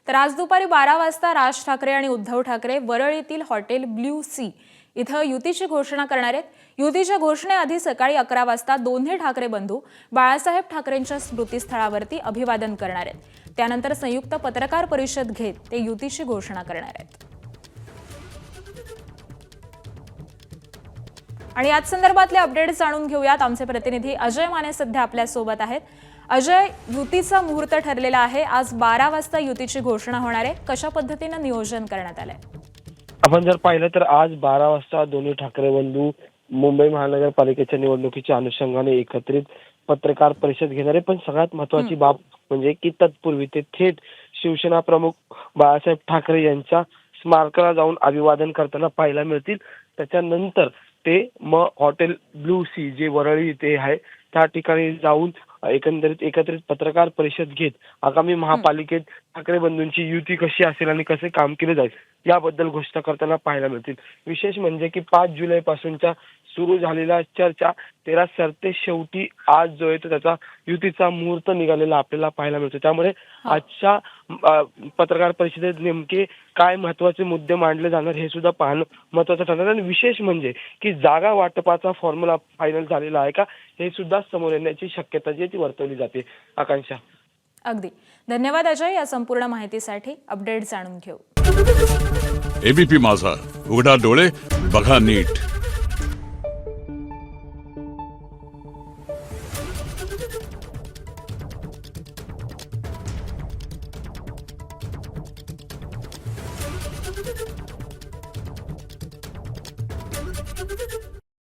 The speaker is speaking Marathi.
तर आज दुपारी 12 वाजता राज ठाकरे आणि उद्धव ठाकरे वरळीतील हॉटेल ब्ल्यू सी इथं युतीची घोषणा करणार आहेत। युतीच्या घोषणेआधी सकाळी 11 वाजता दोन्ही ठाकरे बंधू बाळासाहेब ठाकरेंच्या स्मृतीस्थळावरती अभिवादन करणार आहेत। त्यानंतर संयुक्त पत्रकार परिषद घेत ते युतीची घोषणा करणार आहेत। आणि याच संदर्भातले अपडेट जाणून घेऊयात। आमचे प्रतिनिधी अजय माने सध्या आपल्या सोबत आहेत। अजय, युतीचा मुहूर्त ठरलेला आहे, आज 12 वाजता युतीची घोषणा होणार आहे, कशा पद्धतीने नियोजन करण्यात आलंय? आपण जर पाहिलं तर आज 12 वाजता दोन्ही ठाकरे बंधू मुंबई महानगरपालिकेच्या निवडणुकीच्या अनुषंगाने एकत्रित पत्रकार परिषद घेणार आहे। पण सगळ्यात महत्त्वाची बाब म्हणजे की तत्पूर्वी ते थेट शिवसेना प्रमुख बाळासाहेब ठाकरे यांच्या स्मारकाला जाऊन अभिवादन करताना पाहायला मिळतील। त्याच्यानंतर ते मग हॉटेल ब्ल्यू सी जे वरळी इथे आहे त्या ठिकाणी जाऊन एकत्रित पत्रकार परिषद घेत आगामी महापालिकेत ठाकरे बंधूंची युती कशी असेल आणि कसे काम केले जाईल याबद्दल घोषणा करताना पाहायला मिळतील। विशेष म्हणजे की 5 जुलै पासूनच्या सुरू झालेल्या चर्चा तेरा सरते शेवटी आज जो आहे तो त्याचा युतीचा मुहूर्त निघालेला आपल्याला पाहायला मिळतो। त्यामुळे आजच्या पत्रकार परिषदेत नेमके काय महत्त्वाचे मुद्दे मांडले जाणार हे सुद्धा पाहणं महत्त्वाचं ठरणार। आणि विशेष म्हणजे की जागा वाटपाचा फॉर्म्युला फायनल झालेला आहे का हे सुद्धा समोर येण्याची शक्यता जी ती वर्तवली जाते। आकांक्षा, अगदी धन्यवाद अजय, या संपूर्ण माहितीसाठी। अपडेट जाणून घेऊ। एबीपी माझा, उघडा डोळे बघा नीट।